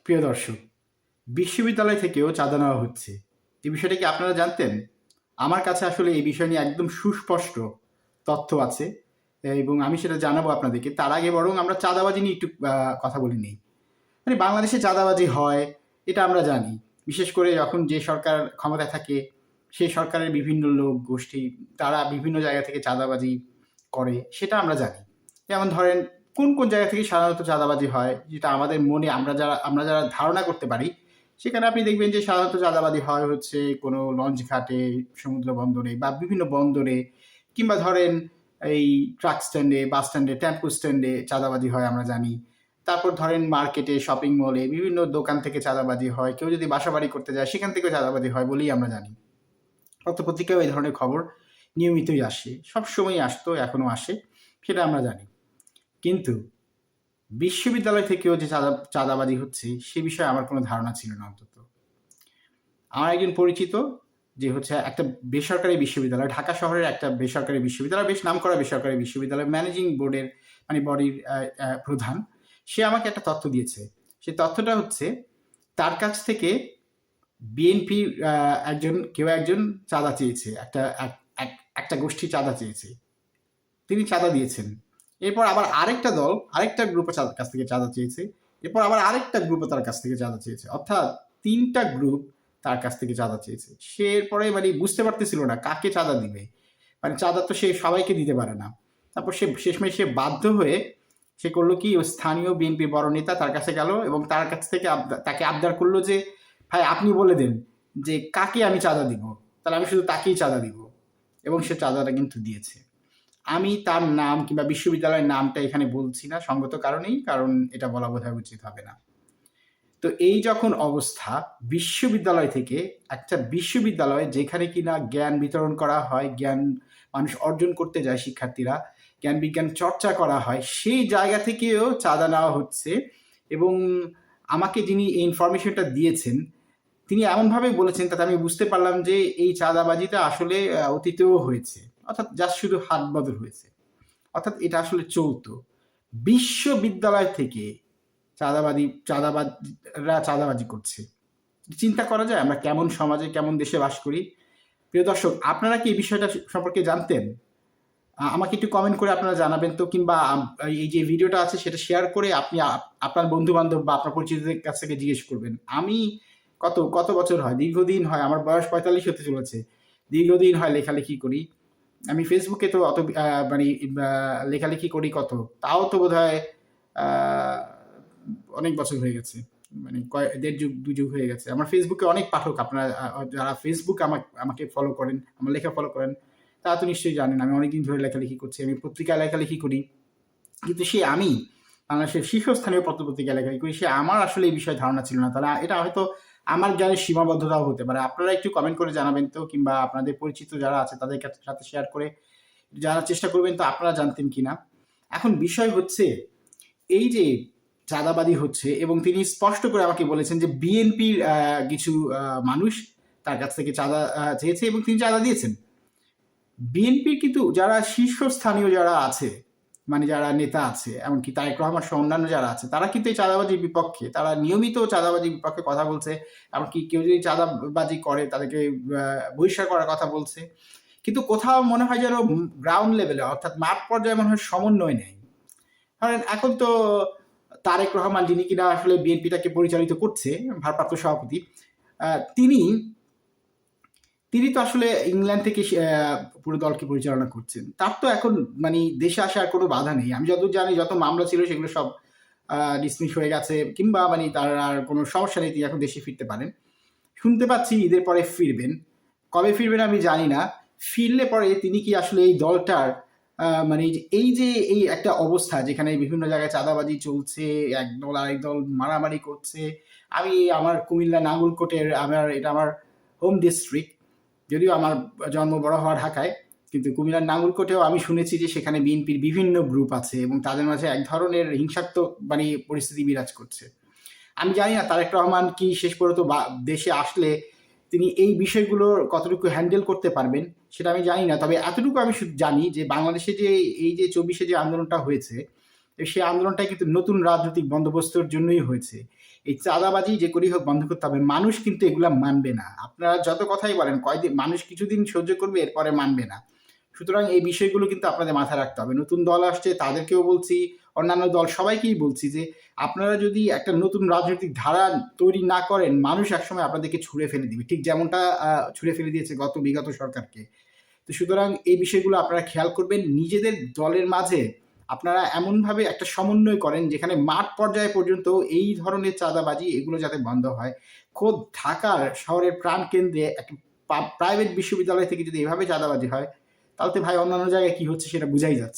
প্রিয় দর্শক, বিশ্ববিদ্যালয় থেকেও চাঁদা নেওয়া হচ্ছে। এই বিষয়টা কি আপনারা জানতেন? আমার কাছে আসলে এই বিষয় নিয়ে একদম সুস্পষ্ট তথ্য আছে এবং আমি সেটা জানাবো আপনাদেরকে। তার আগে বরং আমরা চাঁদাবাজি নিয়ে একটু কথা বলে নিই। মানে বাংলাদেশে চাঁদাবাজি হয়, এটা আমরা জানি। বিশেষ করে যখন যে সরকার ক্ষমতায় থাকে, সেই সরকারের বিভিন্ন লোক গোষ্ঠী তারা বিভিন্ন জায়গা থেকে চাঁদাবাজি করে, সেটা আমরা জানি। যেমন ধরেন কোন জায়গা থেকে সাধারণত চাঁদাবাজি হয়, যেটা আমাদের মনে আমরা যারা ধারণা করতে পারি, সেখানে আপনি দেখবেন যে সাধারণত চাঁদাবাজি হয় হচ্ছে কোনো লঞ্চ ঘাটে, সমুদ্র বন্দরে বা বিভিন্ন বন্দরে, কিংবা ধরেন এই ট্রাক স্ট্যান্ডে, বাস স্ট্যান্ডে, টেম্পো স্ট্যান্ডে চাঁদাবাজি হয় আমরা জানি। তারপর ধরেন মার্কেটে, শপিং মলে বিভিন্ন দোকান থেকে চাঁদাবাজি হয়। কেউ যদি বাসাবাড়ি করতে যায় সেখান থেকেও চাঁদাবাজি হয় বলেই আমরা জানি। পত্রপত্রিকায়ও এই ধরনের খবর নিয়মিতই আসে, সবসময়ই আসতো, এখনও আসে, সেটা আমরা জানি। কিন্তু বিশ্ববিদ্যালয় থেকেও যে চাঁদাবাজি হচ্ছে সে বিষয়ে আমার কোনো ধারণা ছিল না অন্তত। আমার একজন পরিচিত যে হচ্ছে একটা বেসরকারি বিশ্ববিদ্যালয়, ঢাকা শহরের একটা বেসরকারি বিশ্ববিদ্যালয়, বেশ নামকরা বেসরকারি বিশ্ববিদ্যালয়, ম্যানেজিং বোর্ডের মানে বডির প্রধান, সে আমাকে একটা তথ্য দিয়েছে। সে তথ্যটা হচ্ছে তার কাছ থেকে বিএনপির কেউ একজন চাঁদা চেয়েছে, একটা গোষ্ঠী চাঁদা চেয়েছে, তিনি চাঁদা দিয়েছেন। এরপর আবার আরেকটা দল আরেকটা গ্রুপের কাছ থেকে চাঁদা চেয়েছে, এরপর আবার আরেকটা গ্রুপও তার কাছ থেকে চাঁদা চেয়েছে, অর্থাৎ ৩টা গ্রুপ তার কাছ থেকে চাঁদা চেয়েছে। সে এরপরে মানে বুঝতে পারতেছিল না কাকে চাঁদা দিবে, মানে চাঁদা তো সে সবাইকে দিতে পারে না। তারপর সে শেষমেশ সে বাধ্য হয়ে সে করলো কি, ও স্থানীয় বিএনপি বড় নেতা তার কাছে গেল এবং তার কাছ থেকে তাকে আবদার করলো যে ভাই আপনি বলে দেন যে কাকে আমি চাঁদা দিব, তাহলে আমি শুধু তাকেই চাঁদা দিব। এবং সে চাঁদাটা কিন্তু দিয়েছে। আমি তার নাম কিংবা বিশ্ববিদ্যালয়ের নামটা এখানে বলছি না সঙ্গত কারণেই, কারণ এটা বলা বোধহয় উচিত হবে না। তো এই যখন অবস্থা, বিশ্ববিদ্যালয় থেকে, একটা বিশ্ববিদ্যালয় যেখানে কিনা জ্ঞান বিতরণ করা হয়, জ্ঞান মানুষ অর্জন করতে যায়, শিক্ষার্থীরা জ্ঞান বিজ্ঞান চর্চা করা হয়, সেই জায়গা থেকেও চাঁদা নেওয়া হচ্ছে। এবং আমাকে যিনি এই ইনফরমেশনটা দিয়েছেন তিনি এমনভাবে বলেছেন, তাতে আমি বুঝতে পারলাম যে এই চাঁদাবাজিটা আসলে অতীতেও হয়েছে, অর্থাৎ জাস্ট শুধু হাত বদল হয়েছে, অর্থাৎ এটা আসলে চলতো। বিশ্ববিদ্যালয় থেকে চাঁদাবাজরা চাঁদাবাজি করছে। চিন্তা করা যায় আমরা কেমন সমাজে, কেমন দেশে বাস করি। প্রিয় দর্শক, আপনারা কি এই বিষয়টা সম্পর্কে জানতেন? আমাকে একটু কমেন্ট করে আপনারা জানাবেন তো, কিংবা এই যে ভিডিওটা আছে সেটা শেয়ার করে আপনি আপনার বন্ধু বান্ধব বা আপনার পরিচিতদের কাছ থেকে জিজ্ঞেস করবেন। আমি কত কত বছর হয়, দীর্ঘদিন হয়, আমার বয়স ৪৫ হতে চলেছে, দীর্ঘদিন হয় লেখালেখি করি। আমি ফেসবুকে তো অত মানে লেখালেখি করি কত, তাও তো বোধ হয় অনেক বছর হয়ে গেছে, মানে দেড় যুগ ২ যুগ হয়ে গেছে। আমার ফেসবুকে অনেক পাঠক, আপনারা যারা ফেসবুক আমাকে ফলো করেন, আমার লেখা ফলো করেন, তারা তো নিশ্চয়ই জানেন আমি অনেকদিন ধরে লেখালেখি করছি। আমি পত্রিকায় লেখালেখি করি, কিন্তু আমি বাংলাদেশের শীর্ষস্থানীয় পত্রপত্রিকায় লেখালেখি করি, আমার আসলে এই বিষয়ে ধারণা ছিল না। তাহলে এটা হয়তো আমার জ্ঞানের সীমাবদ্ধতাও হতে পারে। আপনারা একটু কমেন্ট করে জানাবেন তো, কিংবা আপনাদের পরিচিত যারা আছে তাদের সাথে শেয়ার করে জানার চেষ্টা করবেন তো আপনারা জানতেন কিনা। এখন বিষয় হচ্ছে এই যে চাঁদাবাজি হচ্ছে, এবং তিনি স্পষ্ট করে আমাকে বলেছেন যে বিএনপির কিছু মানুষ তার কাছ থেকে চাঁদা চেয়েছে এবং তিনি চাঁদা দিয়েছেন। বিএনপির কিন্তু যারা শীর্ষস্থানীয় যারা আছে, মানে যারা নেতা আছে, এমনকি তারেক রহমান সহ অন্যান্য যারা আছে, তারা কিন্তু এই চাঁদাবাজির বিপক্ষে, তারা নিয়মিত চাঁদাবাজির বিপক্ষে কথা বলছে। এমনকি কেউ যদি চাঁদাবাজি করে তাদেরকে বহিষ্কার করার কথা বলছে। কিন্তু কোথাও মনে হয় যেন গ্রাউন্ড লেভেলে, অর্থাৎ মাঠ পর্যায়ে মনে হয় সমন্বয় নেই। কারণ এখন তো তারেক রহমান, যিনি কিনা আসলে বিএনপিটাকে পরিচালিত করছে, ভারপ্রাপ্ত সভাপতি, তিনি তিনি তো আসলে ইংল্যান্ড থেকে পুরো দলকে পরিচালনা করছেন। তার তো এখন মানে দেশে আসার কোনো বাধা নেই। আমি যতদূর জানি যত মামলা ছিল সেগুলো সব ডিসমিস হয়ে গেছে, কিংবা মানে তার আর কোনো সমস্যা নেই, তিনি এখন দেশে ফিরতে পারেন। শুনতে পাচ্ছি ঈদের পরে ফিরবেন। কবে ফিরবেন আমি জানি না। ফিরলে পরে তিনি কি আসলে এই দলটার মানে এই একটা অবস্থা যেখানে বিভিন্ন জায়গায় চাঁদাবাজি চলছে, একদল আরেক দল মারামারি করছে। আমি আমার কুমিল্লা নাঙ্গলকোটের, এটা আমার হোম ডিস্ট্রিক্ট। যদিও আমার জন্ম বড় হওয়া ঢাকায়, কিন্তু কুমিল্লার নাঙ্গলকোটেও আমি শুনেছি যে সেখানে বিএনপির বিভিন্ন গ্রুপ আছে এবং তাদের মাঝে এক ধরনের হিংসাত্মক মানে পরিস্থিতি বিরাজ করছে। আমি জানি না তারেক রহমান কি শেষ পর্যন্ত দেশে আসলে তিনি এই বিষয়গুলোর কতটুকু হ্যান্ডেল করতে পারবেন সেটা আমি জানি না। তবে এতটুকু আমি শুধু জানি যে বাংলাদেশে যে এই যে ২৪শে যে আন্দোলনটা হয়েছে, সেই আন্দোলনটা কিন্তু নতুন রাজনৈতিক বন্দোবস্তর জন্যই হয়েছে। এই চাঁদাবাজি যে করেই হোক বন্ধ করতে হবে। মানুষ কিন্তু এগুলা মানবে না। আপনারা যত কথাই বলেন, কয়দিন মানুষ কিছুদিন সহ্য করবে, এরপরে মানবে না। সুতরাং এই বিষয়গুলো কিন্তু আপনাদের মাথায় রাখতে হবে। নতুন দল আসছে, তাদেরকেও বলছি, অন্যান্য দল সবাইকেই বলছি যে, আপনারা যদি একটা নতুন রাজনৈতিক ধারা তৈরি না করেন, মানুষ একসময় আপনাদেরকে ছুঁড়ে ফেলে দিবে। ঠিক যেমনটা ছুঁড়ে ফেলে দিয়েছে বিগত সরকারকে। তো সুতরাং এই বিষয়গুলো আপনারা খেয়াল করবেন। নিজেদের দলের মাঝে আপনারা এমনভাবে একটা সমন্বয় করেন, যেখানে মাঠ পর্যায়ে পর্যন্ত এই ধরনের চাঁদাবাজি এগুলো যাতে বন্ধ হয়। খোদ ঢাকার শহরের প্রাণকেন্দ্রে একটা প্রাইভেট বিশ্ববিদ্যালয় থেকে যদি এভাবে চাঁদাবাজি হয়, তাহলে তো ভাই অন্যান্য জায়গায় কি হচ্ছে সেটা বুঝাই যাচ্ছে।